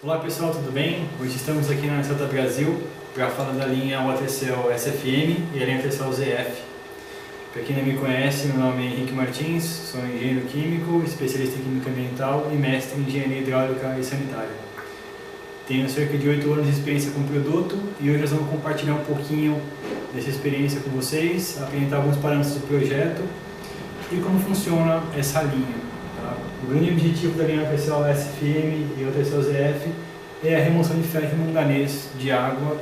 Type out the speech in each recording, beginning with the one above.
Olá pessoal, tudo bem? Hoje estamos aqui na Celta Brasil para falar da linha Watercell SFM e a linha Watercell ZF. Para quem não me conhece, meu nome é Henrique Martins, sou engenheiro químico, especialista em química ambiental e mestre em engenharia hidráulica e sanitária. Tenho cerca de 8 anos de experiência com o produto e hoje nós vamos compartilhar um pouquinho dessa experiência com vocês, apresentar alguns parâmetros do projeto e como funciona essa linha. O grande objetivo da linha Watercell SFM e Watercell ZF é a remoção de ferro e manganês de água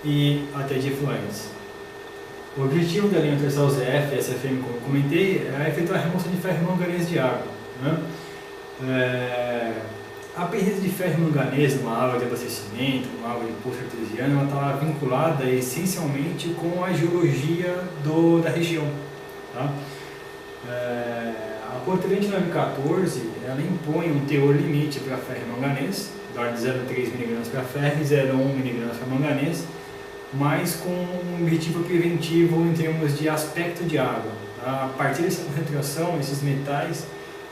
e até de efluentes. O objetivo da linha Watercell ZF e SFM, como eu comentei, é efetuar a remoção de ferro e manganês de água. A presença de ferro e manganês numa água de abastecimento, numa água de poço artesiano, está vinculada essencialmente com a geologia da região. A portaria 2914 ela impõe um teor limite para ferro e manganês, da ordem de 0,3 mg para ferro e 0,1 mg para manganês, mas com um objetivo preventivo em termos de aspecto de água. A partir dessa concentração, esses metais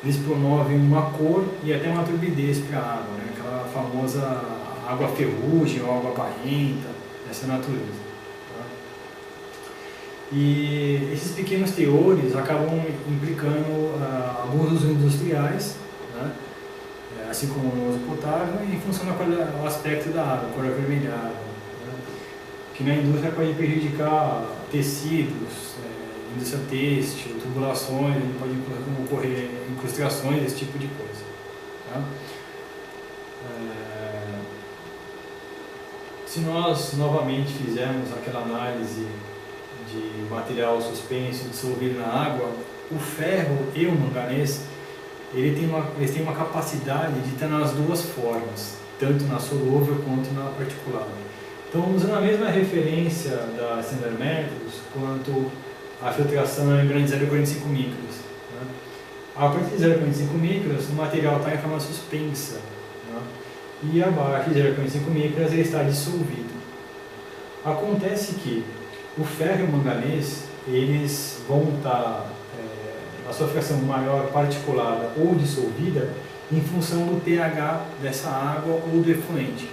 eles promovem uma cor e até uma turbidez para a água, aquela famosa água ferrugem ou água barrenta, dessa natureza. E esses pequenos teores acabam implicando alguns usos industriais, assim como no uso potável, em função do aspecto da água, cor avermelhada, que na indústria pode prejudicar tecidos, indústria têxtil, tubulações, pode ocorrer incrustações, esse tipo de coisa. Se nós novamente fizermos aquela análise de material suspenso dissolvido na água, o ferro e o manganês eles têm uma capacidade de estar nas duas formas, tanto na solúvel quanto na particulada. Então, usando a mesma referência da Standard Methods, quanto a filtração em grande 0,45 micras. A partir de 0,45 micras, o material está em forma suspensa, e abaixo de 0,45 micras ele está dissolvido. Acontece que o ferro e o manganês, eles vão estar a sua fração maior particulada ou dissolvida em função do pH dessa água ou do efluente.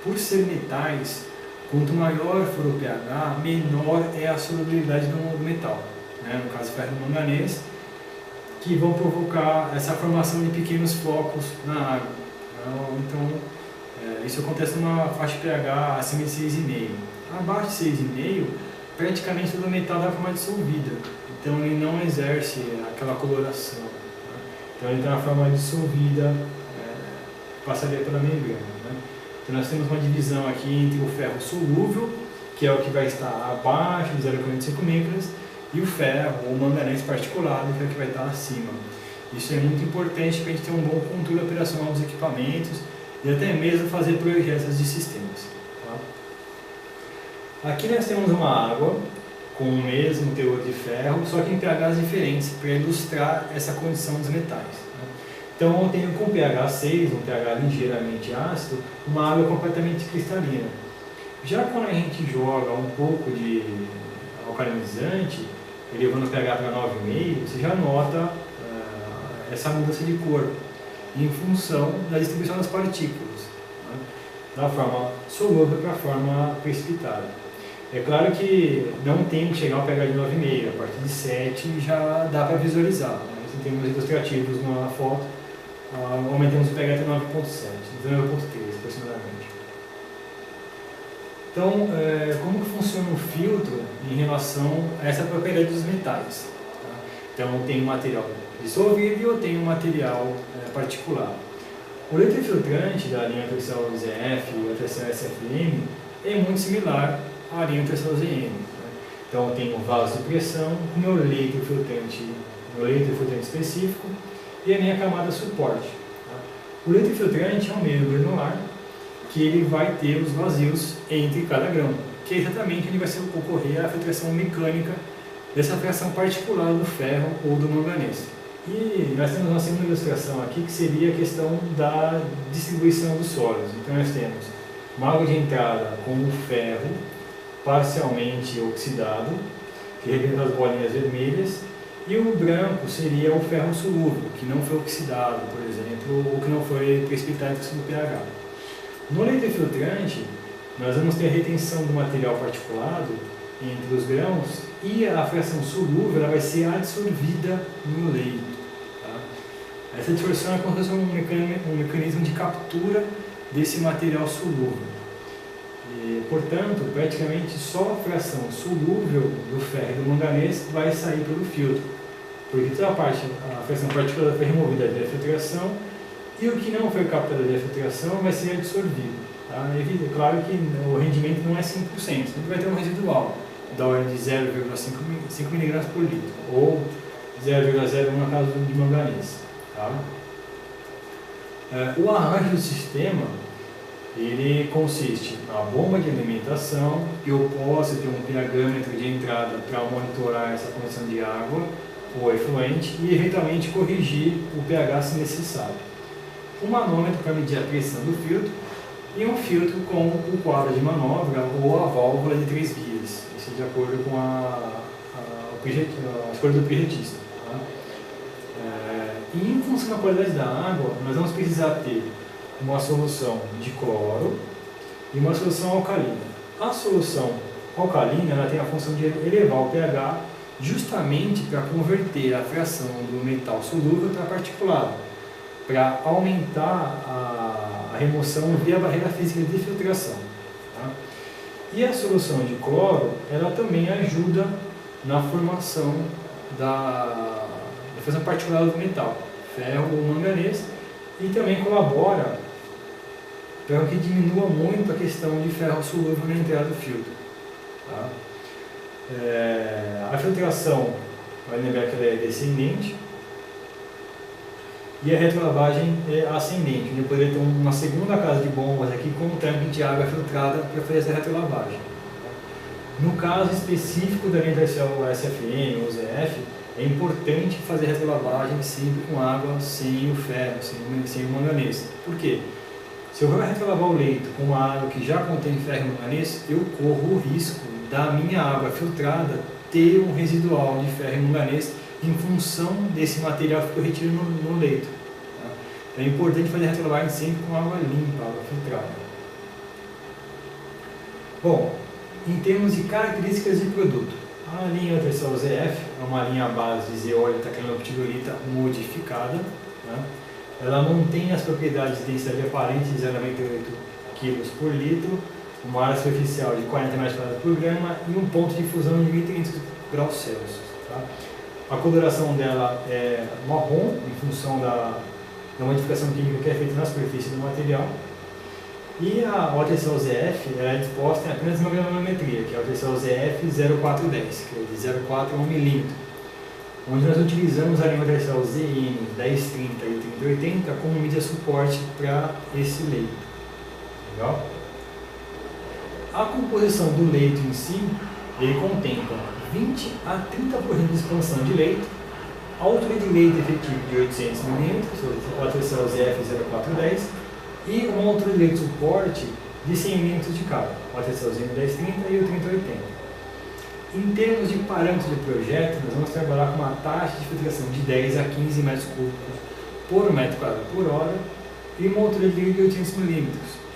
Por ser metais, quanto maior for o pH, menor é a solubilidade do metal, no caso ferro e manganês, que vão provocar essa formação de pequenos flocos na água. Então, isso acontece numa faixa de pH acima de 6,5. Abaixo de 6,5, praticamente todo o metal dá forma dissolvida, então ele não exerce aquela coloração. Então ele está na forma dissolvida, passaria pela membrana. Então nós temos uma divisão aqui entre o ferro solúvel, que é o que vai estar abaixo de 0,45 micras, e o ferro, ou manganês particulado, que é o que vai estar acima. Isso é muito importante para a gente ter um bom controle operacional dos equipamentos e até mesmo fazer projetos de sistemas. Aqui nós temos uma água com o mesmo teor de ferro, só que em pHs diferentes, para ilustrar essa condição dos metais. Então eu tenho com pH 6, um pH ligeiramente ácido, uma água completamente cristalina. Já quando a gente joga um pouco de alcalinizante, elevando o pH para 9,5, você já nota essa mudança de cor, em função da distribuição das partículas, da forma solúvel para a forma precipitada. É claro que não tem que chegar ao pH de 9,5, a partir de 7 já dá para visualizar. Em termos ilustrativos na foto, aumentamos o pH até 9,7, 9,3 aproximadamente. Então, como que funciona o filtro em relação a essa propriedade dos metais? Então, eu tenho material dissolvido e eu tenho material particular. O letrofiltrante da linha Watercell ZF e Watercell SFM é muito similar à linha Watercell ZM. Então eu tenho um vaso de pressão, o meu leito filtrante específico e a minha camada suporte. O leito filtrante é um meio granular que ele vai ter os vazios entre cada grão, que é exatamente onde vai ocorrer a filtração mecânica dessa fração particular do ferro ou do manganês. E nós temos uma segunda ilustração aqui, que seria a questão da distribuição dos sólidos. Então nós temos uma água de entrada com o ferro parcialmente oxidado, que representa as bolinhas vermelhas, E o branco seria o ferro solúvel, que não foi oxidado, por exemplo, ou que não foi precipitado em função do pH. No leito filtrante, nós vamos ter a retenção do material particulado entre os grãos e a fração solúvel ela vai ser adsorvida no leito. Tá? Essa dispersão é como se fosse um mecanismo de captura desse material solúvel. E, portanto, praticamente só a fração solúvel do ferro e do manganês vai sair pelo filtro, porque toda a fração particulada foi removida via filtração e o que não foi captado via filtração vai ser absorvido. Tá? É claro que o rendimento não é 100%, sempre vai ter um residual da ordem de 0,5 mg por litro ou 0,01 no caso de manganês. Tá? O arranjo do sistema ele consiste na bomba de alimentação. Eu posso ter um pH-metro de entrada para monitorar essa condição de água ou efluente e eventualmente corrigir o pH se necessário. Um manômetro para medir a pressão do filtro e um filtro com o quadro de manobra ou a válvula de 3 vias, isso de acordo com a escolha do projetista. Tá? E em função da qualidade da água, nós vamos precisar ter uma solução de cloro e uma solução alcalina. A solução alcalina ela tem a função de elevar o pH justamente para converter a fração do metal solúvel para particulado, para aumentar a remoção via barreira física de filtração. Tá? E a solução de cloro ela também ajuda na formação da fração particulada do metal, ferro ou manganês, e também colabora para que diminua muito a questão de ferro solúvel na entrada do filtro. Tá? A filtração, vai lembrar que ela é descendente, e a retrolavagem é ascendente. Eu poderia ter uma segunda casa de bombas aqui com um tanque de água filtrada para fazer essa retrolavagem. No caso específico da linha tercial SFM ou ZF, é importante fazer a retrolavagem sempre com água sem o ferro, sem o manganês. Por quê? Se eu vou retrolavar o leito com uma água que já contém ferro e manganês, eu corro o risco da minha água filtrada ter um residual de ferro e manganês em função desse material que eu retiro no leito. Tá? Então é importante fazer a retrolavagem sempre com água limpa, água filtrada. Bom, em termos de características de produto, a linha tercial ZF é uma linha à base de zeólita clinoptilurita modificada. Tá? Ela mantém as propriedades de densidade aparente de 0,98 kg por litro, uma área superficial de 40 metros por grama e um ponto de fusão de 1.300 graus Celsius. Tá? A coloração dela é marrom, em função da modificação química que é feita na superfície do material. E a OTCL ZF é disposta em apenas uma granometria, que é a OTCL ZF 0410, que é de 0,4 a 1 milímetro, onde nós utilizamos a linha OTCL ZN 1030 e 3080 como mídia suporte para esse leito. Legal? A composição do leito em si, ele contempla 20 a 30% de expansão de leito, altura de leito efetivo de 800 mm, o OTCL ZF 0410, e uma altura de leito de suporte de 100 mm de cada, o OTCL ZN 1030 e o 3080. Em termos de parâmetros de projeto, nós vamos trabalhar com uma taxa de filtração de 10 a 15 metros cúbicos por metro quadrado por hora e uma altura de leito de 800 mm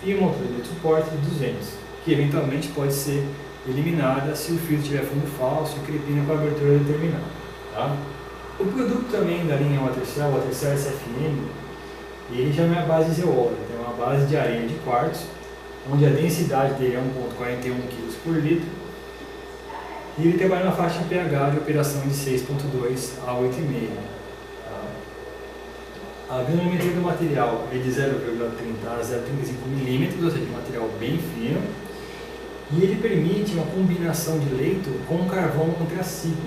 e uma altura de leito de suporte de 200, que eventualmente pode ser eliminada se o filtro tiver fundo falso e crepina com a abertura determinada. Tá? O produto também da linha OTCL, o OTCL SFM, ele já não é a base de zeólita, é uma base de areia de quartzo, onde a densidade dele é 1,41 kg por litro, e ele trabalha na faixa de pH de operação de 6,2 a 8,5. Tá? A granometria do material é de 0,30 a 0,35 mm, ou seja, um material bem fino, e ele permite uma combinação de leito com carvão antracito,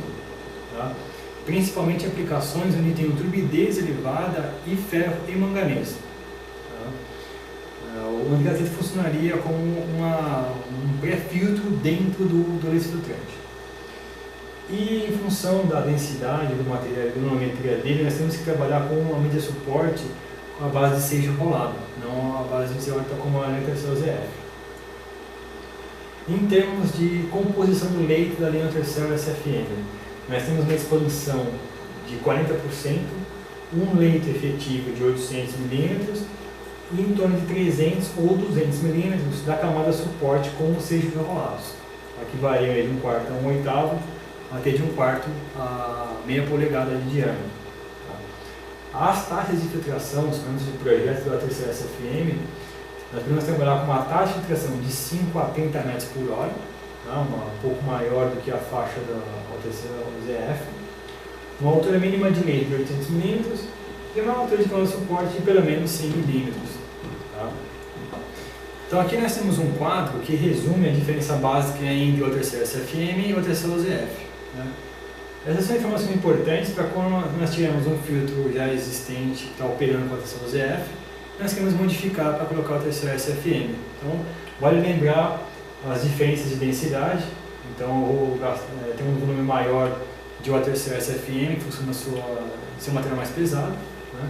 tá? Principalmente em aplicações onde tem turbidez elevada e ferro e manganês. Tá? O antracito funcionaria como um pré-filtro dentro do leito filtrante. E em função da densidade do material e da granometria dele, nós temos que trabalhar com uma mídia suporte com a base de seijo rolado, não a base de zeólita como a linha tercial ZF. Em termos de composição do leito da linha tercial SFM, nós temos uma expansão de 40%, um leito efetivo de 800 mm em torno de 300 ou 200 milímetros da camada suporte com os seixos enrolados. Aqui varia de 1/4 a 1/8, até de 1/4 a meia polegada de diâmetro. Tá? As taxas de filtração, os planos de projeto da terceira SFM, nós podemos trabalhar com uma taxa de filtração de 5 a 30 metros por hora, tá? Um pouco maior do que a faixa da terceira ZF, uma altura mínima de leite de 800 milímetros e uma altura de camada de suporte de pelo menos 100 milímetros. Tá? Então aqui nós temos um quadro que resume a diferença básica entre o terceiro SFM e o terceiro ZF. Né? Essas são informações importantes para quando nós tivermos um filtro já existente que está operando com a terceira ZF, nós queremos modificar para colocar o terceiro SFM. Então vale lembrar as diferenças de densidade. Então tem um volume maior de o terceiro SFM, que costuma ser um material mais pesado. Né?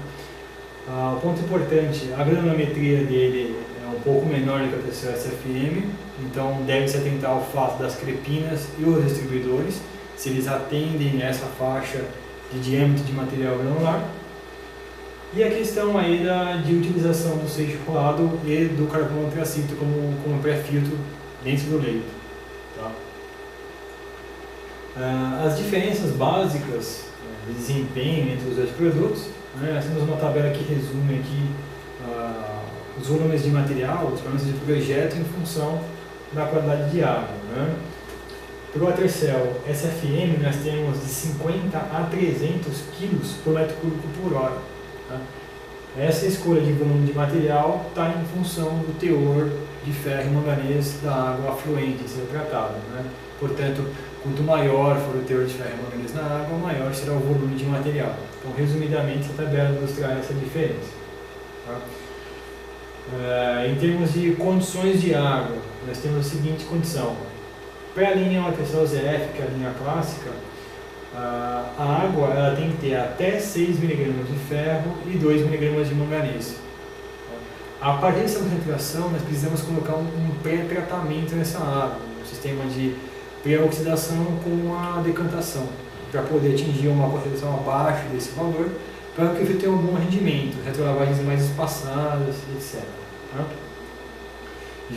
Ponto importante, a granulometria dele é um pouco menor do que o terceiro SFM, então deve-se atentar ao fato das crepinas e os distribuidores, se eles atendem a essa faixa de diâmetro de material granular. E a questão aí de utilização do seixo enrolado e do carbono antracito como pré-filtro dentro do leito. Tá? As diferenças básicas de desempenho entre os dois produtos, né? Nós temos uma tabela que resume aqui os volumes de material, os volumes de projeto em função da qualidade de água. Né? Para o Watercell SFM nós temos de 50 a 300 kg por metro cúbico por hora. Tá? Essa escolha de volume de material está em função do teor de ferro e manganês da água afluente a ser tratada. Né? Portanto, quanto maior for o teor de ferro e manganês na água, maior será o volume de material. Então, resumidamente, a tabela ilustra essa diferença. Tá? Em termos de condições de água, nós temos a seguinte condição. Para a linha Watercell ZF, que é a linha clássica, a água ela tem que ter até 6 mg de ferro e 2 mg de manganês. A partir dessa concentração, nós precisamos colocar um pré-tratamento nessa água, um sistema de pré-oxidação com a decantação, para poder atingir uma concentração abaixo desse valor, para que o filtro tenha um bom rendimento, retrolavagens mais espaçadas, etc. Tá?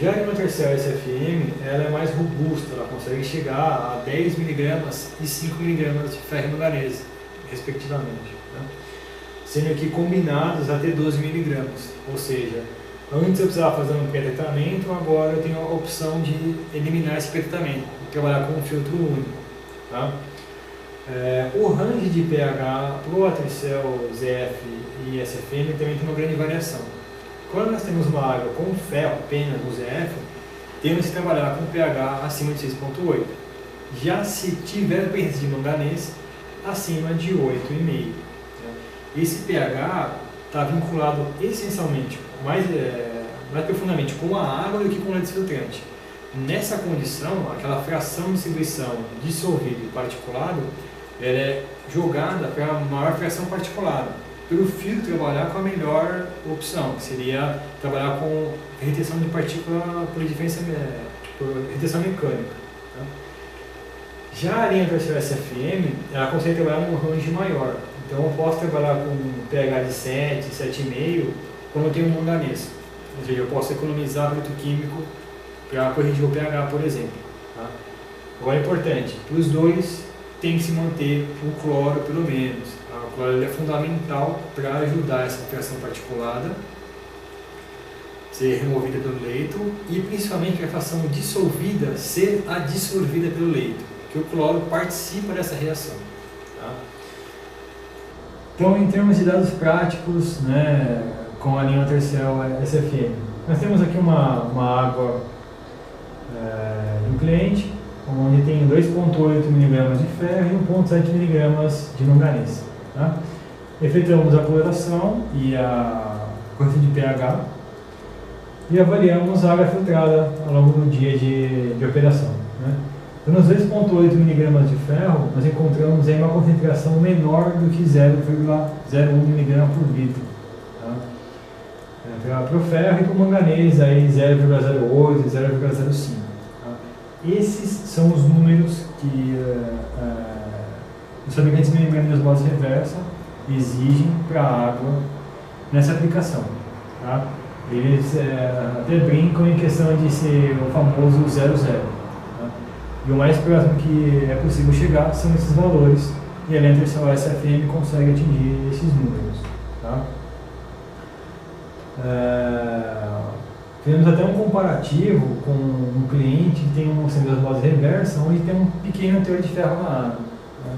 Já a Watercell SFM, ela é mais robusta, ela consegue chegar a 10 mg e 5 mg de ferro e manganês, respectivamente. Tá? Sendo que combinados até 12 mg, ou seja, antes eu precisava fazer um pré-tratamento, agora eu tenho a opção de eliminar esse pré-tratamento, trabalhar com um filtro único. Tá? O range de pH para o Watercell ZF e SFM também tem uma grande variação. Quando nós temos uma água com ferro apenas no ZF, temos que trabalhar com pH acima de 6,8. Já se tiver presença de manganês, acima de 8,5. Esse pH está vinculado essencialmente, mais profundamente com a água do que com o desfiltrante. Nessa condição, aquela fração de distribuição dissolvido e particulado, ela é jogada para a maior fração particulada, para o filtro trabalhar com a melhor opção, que seria trabalhar com retenção de partícula por retenção mecânica. Tá? Já a linha Watercell SFM, ela consegue trabalhar num range maior. Então eu posso trabalhar com pH de 7, 7,5 quando eu tenho um manganês. Ou seja, eu posso economizar produto químico para corrigir o pH, por exemplo. Tá? Agora é importante, para os dois tem que se manter o cloro pelo menos. Tá? O cloro é fundamental para ajudar essa fração particulada ser removida pelo leito e principalmente a fração dissolvida ser adsorvida pelo leito, que o cloro participa dessa reação. Tá? Então, em termos de dados práticos, né, com a linha Watercell SFM, nós temos aqui uma água do cliente, onde tem 2,8 mg de ferro e 1,7 mg de manganês. Tá? Efetuamos a coloração e a correção de pH e avaliamos a água filtrada ao longo do dia de operação. Né? Então, nos 2,8 mg de ferro, nós encontramos aí uma concentração menor do que 0,01 mg por litro. Tá? Para o ferro e para o manganês, aí 0,08 e 0,05. Tá? Esses são os números que os fabricantes de osmose reversa exigem para a água nessa aplicação. Tá? Eles até brincam em questão de ser o famoso 00. Tá? E o mais próximo que é possível chegar são esses valores, e a Intercell SFM consegue atingir esses números. Tá? Temos até um comparativo com um cliente que tem um sistema de osmose reversa, onde tem um pequeno teor de ferro na água. Né?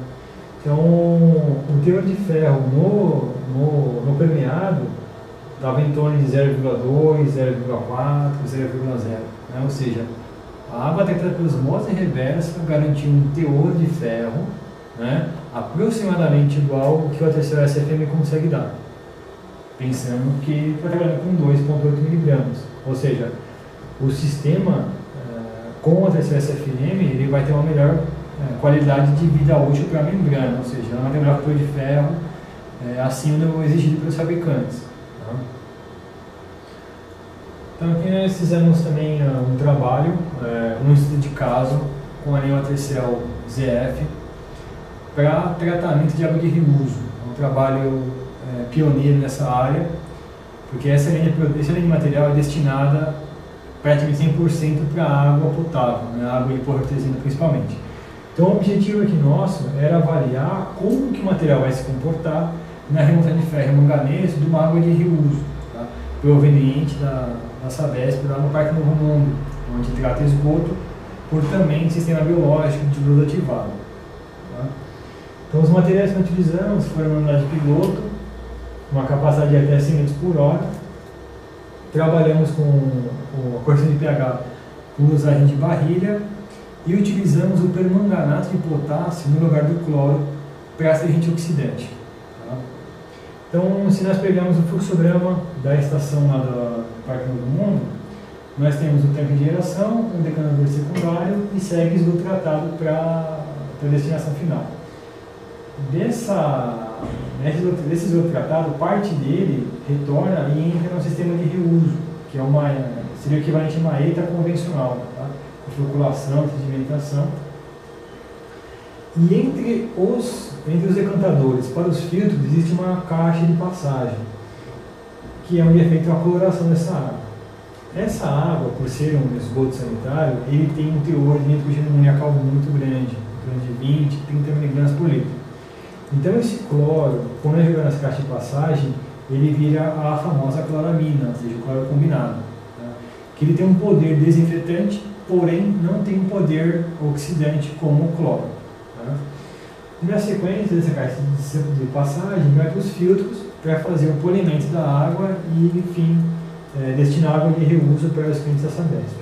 Então, o teor de ferro no permeado estava em torno de 0,2, 0,4, 0,0. Né? Ou seja, a água tratada pela osmose reversa garantiu um teor de ferro, né, aproximadamente igual ao que o Intercell SFM consegue dar, pensando que está trabalhando com 2,8 miligramas. Ou seja, o sistema com o Intercell SFM ele vai ter uma melhor qualidade de vida útil para a membrana, ou seja, ela vai ter um melhor teor de ferro acima do exigido pelos fabricantes. Tá? Então aqui nós fizemos também um trabalho, um estudo de caso com a linha Intercell ZF para tratamento de água de reuso. É um trabalho pioneiro nessa área, porque essa linha de material é destinada praticamente 100% para água potável, né, água de poço artesiano principalmente. Então o objetivo aqui nosso era avaliar como que o material vai se comportar na remoção de ferro e manganês de uma água de reuso, tá? Proveniente da Sabesp, lá no Parque Novo Mundo, onde trata esgoto por também sistema biológico de luz ativado. Tá? Então os materiais que nós utilizamos foram uma unidade piloto, uma capacidade de até 100 litros por hora. Trabalhamos com a correção de pH por usagem de barrilha e utilizamos o permanganato de potássio no lugar do cloro para ser antioxidante. Tá? Então, se nós pegarmos o fluxograma da estação lá do Parque Novo Mundo, nós temos o tanque de geração, um decanador secundário e segue esgoto tratado para a destinação final. Desse esgoto tratado, parte dele retorna e entra no sistema de reuso, que seria o equivalente a uma ETA convencional, tá? Com floculação, sedimentação. E entre os decantadores para os filtros existe uma caixa de passagem, que é onde é feita a coloração dessa água. Essa água, por ser um esgoto sanitário, ele tem um teor de nitrogênio amoniacal muito grande, em torno de 20, 30 mg por litro. Então esse cloro, quando é jogado nessa caixa de passagem, ele vira a famosa cloramina, ou seja, o cloro combinado. Tá? Que ele tem um poder desinfetante, porém não tem um poder oxidante como o cloro. Tá? E na sequência dessa caixa de passagem, vai para os filtros para fazer o polimento da água e, enfim, destinar água de reuso para os clientes da Sabesp.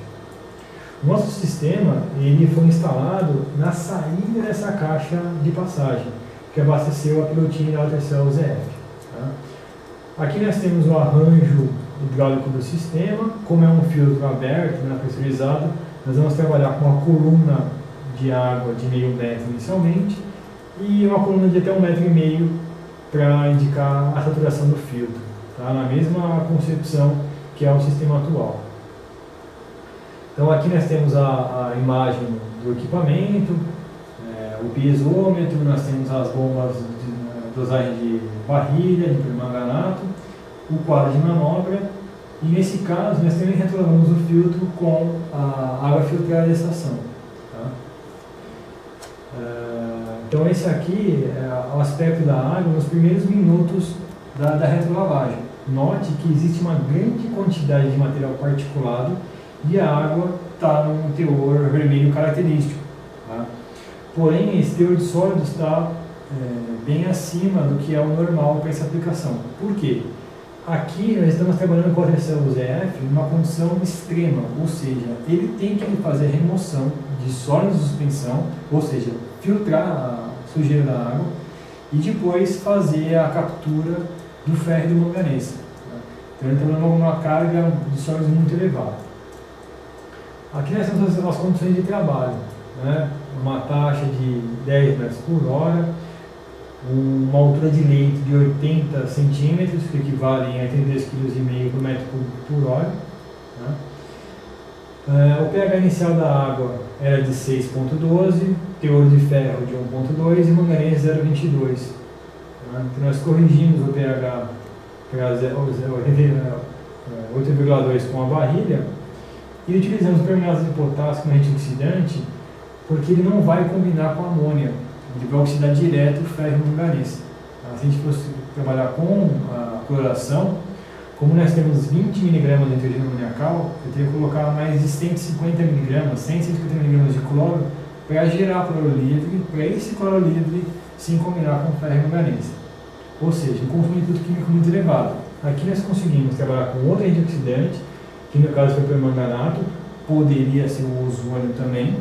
O nosso sistema ele foi instalado na saída dessa caixa de passagem, que abasteceu a pilotinha da Intercell ZF. Tá? Aqui nós temos o arranjo hidráulico do sistema. Como é um filtro aberto, pressurizado, nós vamos trabalhar com uma coluna de água de meio metro inicialmente e uma coluna de até 1,5 metro para indicar a saturação do filtro, tá? Na mesma concepção que é o sistema atual. Então aqui nós temos a imagem do equipamento, o piezômetro, nós temos as bombas de dosagem de barrilha, de permanganato, o quadro de manobra, e nesse caso nós também retornamos o filtro com a água filtrada da estação. Tá? Então esse aqui é o aspecto da água nos primeiros minutos da retrolavagem. Note que existe uma grande quantidade de material particulado e a água está num teor vermelho característico. Tá? Porém, esse teor de sólido está bem acima do que é o normal para essa aplicação. Por quê? Aqui nós estamos trabalhando com a Intercell ZF em uma condição extrema, ou seja, ele tem que fazer a remoção de sólidos de suspensão, ou seja, filtrar a sujeira da água e depois fazer a captura do ferro e do manganês. Então ele está dando uma carga de sólidos muito elevada. Aqui nós temos as condições de trabalho, né? Uma taxa de 10 metros por hora, uma altura de leito de 80 centímetros, que equivalem a 32,5 kg por metro por hora. Né? O pH inicial da água era de 6,12, teor de ferro de 1,2 e manganês 0,22. Né? Então nós corrigimos o pH para 8,2 com a barrilha, e utilizamos permanganato de potássio como agente oxidante porque ele não vai combinar com a amônia, ele vai oxidar direto o ferro e o manganês. Se a gente fosse trabalhar com a cloração, como nós temos 20 mg de nitrogênio amoniacal, eu teria que colocar mais de 150 mg, 150 mg de cloro para gerar cloro livre, para esse cloro livre sim combinar com o ferro e manganês. Ou seja, um consumo de produto químico muito elevado. Aqui nós conseguimos trabalhar com outro antioxidante, que no caso foi o permanganato, poderia ser o ozônio também,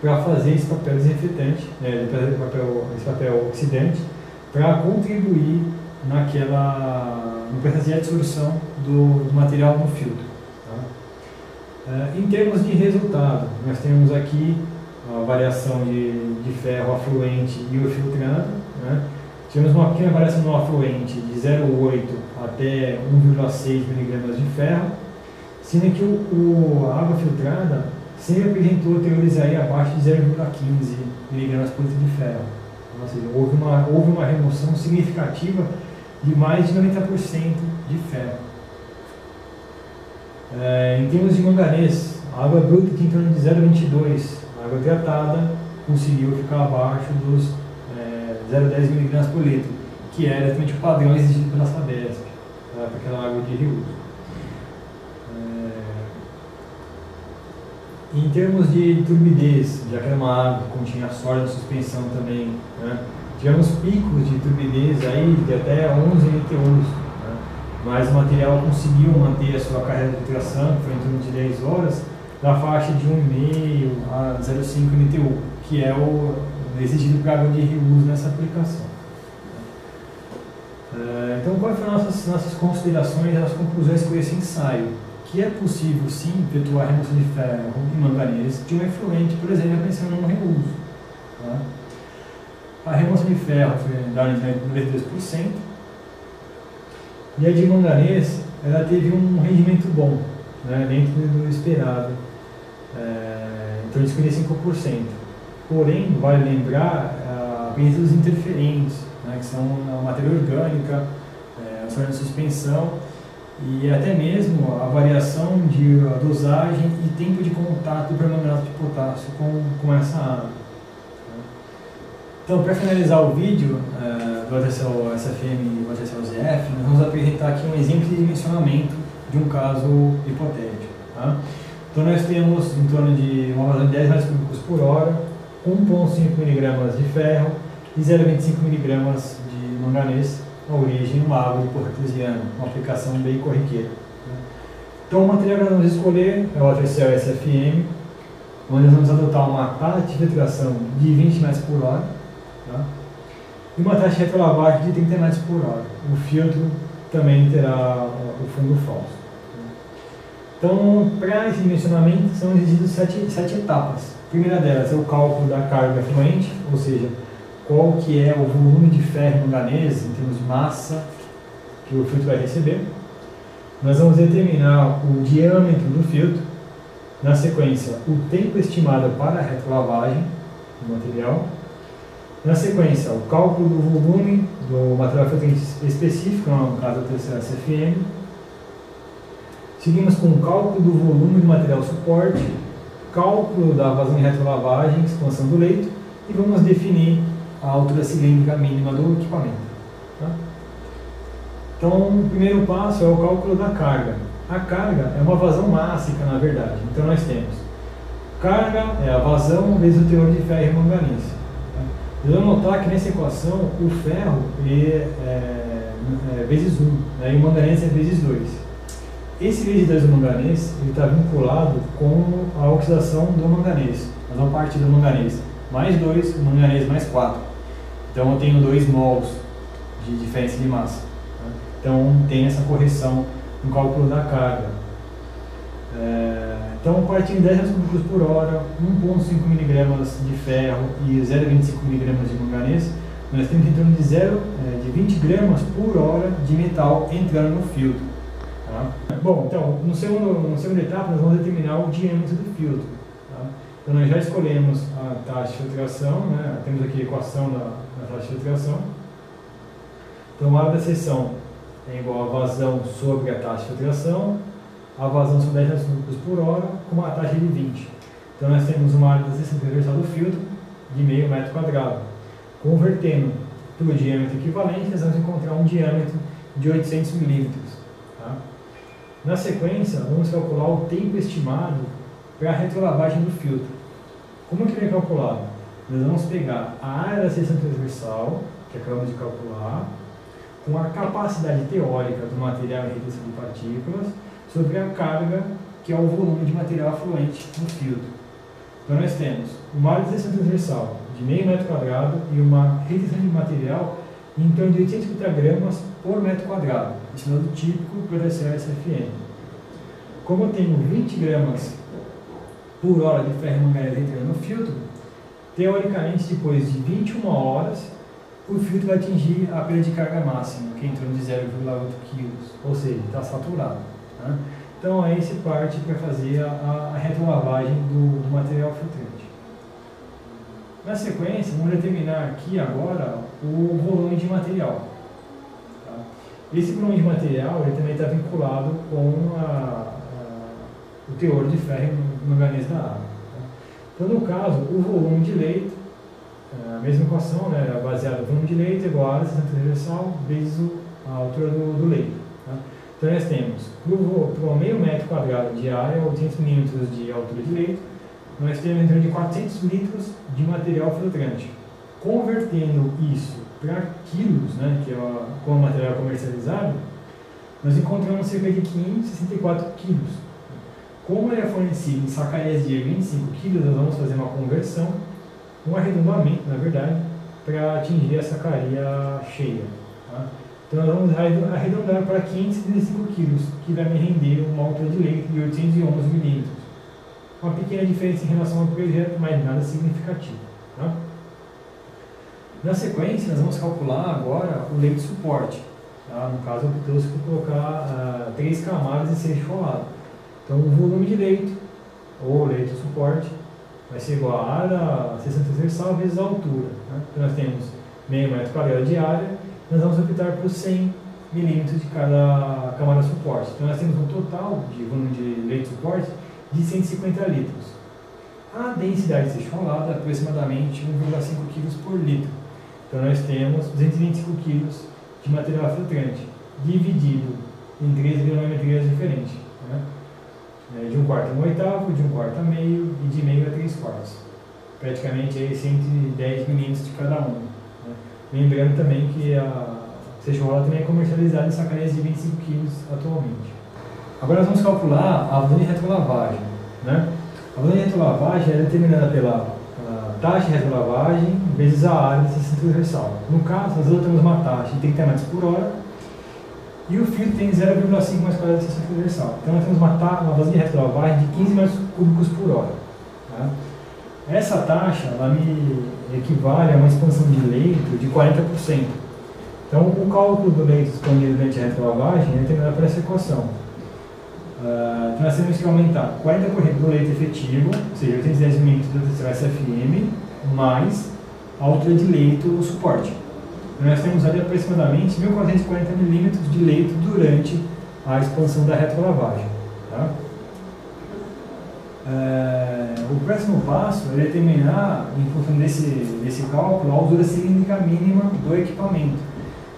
para fazer esse papel desinfetante, né, esse papel oxidante, para contribuir no processo de absorção do material no filtro. Tá? Em termos de resultado, nós temos aqui a variação de ferro afluente e o filtrado. Né? Tivemos uma pequena variação no afluente de 0,8 até 1,6 mg de ferro, sendo que a água filtrada sempre apresentou teores aí abaixo de 0,15 mg por litro de ferro. Ou seja, houve uma remoção significativa de mais de 90% de ferro. Em termos de manganês, a água bruta tinha em torno de 0,22, a água tratada conseguiu ficar abaixo dos 0,10 mg por litro, que era exatamente o padrão exigido pela Sabesp, para aquela água de reuso. Em termos de turbidez, já que era uma água que continha sólido de suspensão também, né, tivemos picos de turbidez aí de até 11 NTUs, né, mas o material conseguiu manter a sua carreira de filtração, que foi em torno de 10 horas, na faixa de 1,5 a 0,5 NTU, que é o exigido para água de reuso nessa aplicação. Então, quais foram nossas considerações e as conclusões com esse ensaio? Que é possível, sim, efetuar a remoção de ferro e manganês de um efluente, por exemplo, pensando no reuso. Tá? A remoção de ferro foi dada em 92%, e a de manganês ela teve um rendimento bom, né, dentro do esperado, em torno de 55%. Porém, vale lembrar a presença dos interferentes, né, que são a matéria orgânica, a sólido de suspensão, e até mesmo a variação de dosagem e tempo de contato do permanganato de potássio com essa água. Então, para finalizar o vídeo do ATCL SFM e do ATCL ZF, nós vamos apresentar aqui um exemplo de dimensionamento de um caso hipotético. Tá? Então, nós temos em torno de uma vazão de 10 metros cúbicos por hora, 1,5 mg de ferro e 0,25 mg de manganês, a origem uma água de poço artesiano, uma aplicação bem corriqueira. Então, o material que nós vamos escolher é o ATCL SFM, onde nós vamos adotar uma taxa de filtração de 20 metros por hora, tá? E uma taxa de retrolavagem de 30 metros por hora. O filtro também terá o fundo falso. Então, para esse dimensionamento, são exigidas 7 etapas. A primeira delas é o cálculo da carga fluente, ou seja, qual que é o volume de ferro e manganês em termos de massa que o filtro vai receber. Nós vamos determinar o diâmetro do filtro, na sequência o tempo estimado para a retrolavagem do material, na sequência o cálculo do volume do material filtrante específico, no caso do ATCL SFM. Seguimos com o cálculo do volume do material suporte, cálculo da vazão de retrolavagem, expansão do leito, e vamos definir a altura cilíndrica mínima do equipamento. Tá? Então, o primeiro passo é o cálculo da carga. A carga é uma vazão mássica, na verdade. Então, nós temos carga é a vazão vezes o teor de ferro e manganês. Tá? Devemos notar que nessa equação o ferro é vezes 1, né, e o manganês é vezes 2. Esse vezes 2 do manganês está vinculado com a oxidação do manganês, a maior parte do manganês, mais 2, o manganês mais 4. Então eu tenho 2 mols de diferença de massa. Tá? Então tem essa correção no cálculo da carga. Então, partindo de 10 metros cúbicos por hora, 1,5 mg de ferro e 0,25 mg de manganês, nós temos em torno de 20 gramas por hora de metal entrando no filtro. Tá? Bom, então, na segunda etapa, nós vamos determinar o diâmetro do filtro. Tá? Então, nós já escolhemos a taxa de filtração, né? Temos aqui a equação da taxa de filtração. Então, a área da seção é igual a vazão sobre a taxa de filtração, a vazão são 10 metros cúbicos por hora, com uma taxa de 20. Então nós temos uma área de resistência transversal do filtro de meio metro quadrado. Convertendo para o diâmetro equivalente, nós vamos encontrar um diâmetro de 800 milímetros. Tá? Na sequência, vamos calcular o tempo estimado para a retrolavagem do filtro. Como que ele é calculado? Nós vamos pegar a área da seção transversal, que acabamos de calcular, com a capacidade teórica do material em redução de partículas, sobre a carga, que é o volume de material afluente no filtro. Então nós temos uma área de seção transversal de meio metro quadrado e uma redução de material em torno de 850 gramas por metro quadrado, estimado típico para a SFM. Como eu tenho 20 gramas por hora de ferro e manganese entrando no filtro, teoricamente, depois de 21 horas, o filtro vai atingir a perda de carga máxima, que é em torno de 0,8 kg, ou seja, está saturado. Né? Então, aí se parte para fazer a retrolavagem do material filtrante. Na sequência, vamos determinar aqui agora o volume de material. Tá? Esse volume de material ele também está vinculado com o teor de ferro e manganês da água. Tá? Então, no caso, o volume de leito, a mesma equação, né, baseada no volume de leito igual a área transversal vezes a altura do leito. Tá? Então, nós temos para o meio metro quadrado de área, 800 milímetros de altura de leito, nós temos em torno de 400 litros de material filtrante. Convertendo isso para quilos, né, que é como material comercializado, nós encontramos cerca de 564 quilos. Como ele é fornecido em sacareias de 25 quilos, nós vamos fazer uma conversão, um arredondamento, na verdade, para atingir a sacaria cheia. Tá? Então nós vamos arredondar para 535 quilos, que vai me render uma altura de leito de 811 milímetros. Uma pequena diferença em relação ao projeto, mas nada significativo. Tá? Na sequência, nós vamos calcular agora o leito suporte. Tá? No caso, eu trouxe para colocar 3 camadas e ser enxolado. Então, o volume de leito, ou leito suporte, vai ser igual a área da seção transversal vezes a altura. Né? Então, nós temos meio metro quadrado de área, nós vamos optar por 100 milímetros de cada camada suporte. Então, nós temos um total de volume de leito suporte de 150 litros. A densidade de ser enxolada é aproximadamente 1,5 kg por litro. Então, nós temos 225 kg de material filtrante, dividido em 3 granulometrias diferentes. Né? De 1/4 a 1/8, de 1/4 a meio e de meio a 3/4. Praticamente aí 110 milímetros de cada um. Né? Lembrando também que a enxolada também é comercializada em sacareias de 25 kg atualmente. Agora nós vamos calcular a vazão de retrolavagem. Né? A vazão de retrolavagem é determinada pela taxa de retrolavagem vezes a área de seção transversal. No caso, nós adotamos uma taxa de 30 metros por hora e o filtro tem 0,5 mais quadrado de seção transversal. Então nós temos uma vazão de retrolavagem de 15 metros cúbicos por hora. Tá? Essa taxa ela me equivale a uma expansão de leito de 40%. Então o cálculo do leito disponível durante a retrolavagem é determinado por essa equação. Então nós temos que aumentar 40% do leito efetivo, ou seja, 810 mm do tecido SFM, mais a altura de leito no suporte. Então nós temos ali aproximadamente 1.440 mm de leito durante a expansão da retrolavagem. Tá? O próximo passo é determinar, em função desse cálculo, a altura cilíndrica mínima do equipamento.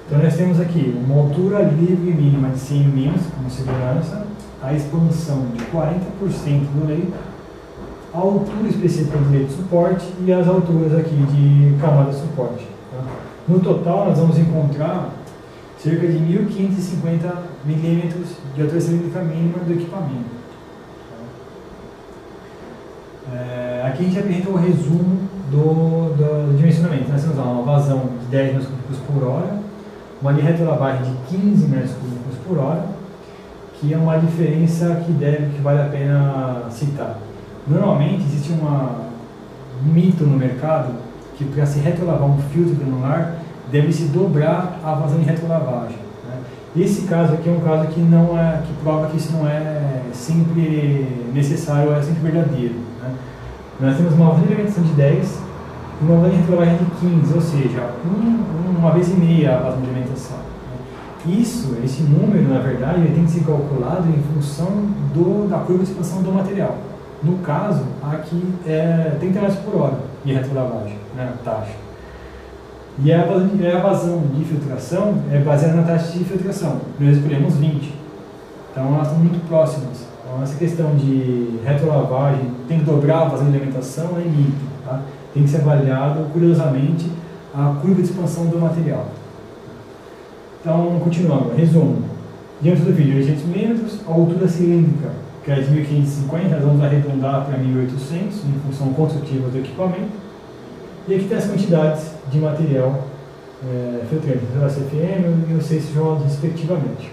Então nós temos aqui uma altura livre mínima de 100 mm como segurança, a expansão de 40% do leito, a altura específica do leito de suporte e as alturas aqui de camada de suporte. Tá? No total, nós vamos encontrar cerca de 1.550 milímetros de altura cilíndrica mínima do equipamento. Tá? Aqui a gente apresenta o resumo do dimensionamento. Nós temos uma vazão de 10 metros cúbicos por hora, uma linha de retrolavagem de 15 metros cúbicos por hora, que é uma diferença que vale a pena citar. Normalmente existe um mito no mercado que para se retrolavar um filtro granular deve-se dobrar a vazão de retrolavagem. Né? Esse caso aqui é um caso que prova que isso não é sempre necessário, é sempre verdadeiro. Né? Nós temos uma vazão de alimentação de 10 e uma vazão de retrolavagem de 15, ou seja, uma vez e meia a vazão de alimentação. Esse número, na verdade, ele tem que ser calculado em função da curva de expansão do material. No caso, aqui é 30 metros por hora de retrolavagem, né, a taxa. E a vazão de filtração é baseada na taxa de filtração. Nós escolhemos 20. Então elas estão muito próximas. Então essa questão de retrolavagem, tem que dobrar a vazão de alimentação, é mito. Tá? Tem que ser avaliado curiosamente a curva de expansão do material. Então, continuando, resumo. Diâmetro do vídeo, 800 mm, a altura cilíndrica, que é de 1550, nós vamos arredondar para 1800, em função construtiva do equipamento. E aqui tem as quantidades de material filtrante, o CFM e o CSJ, respectivamente.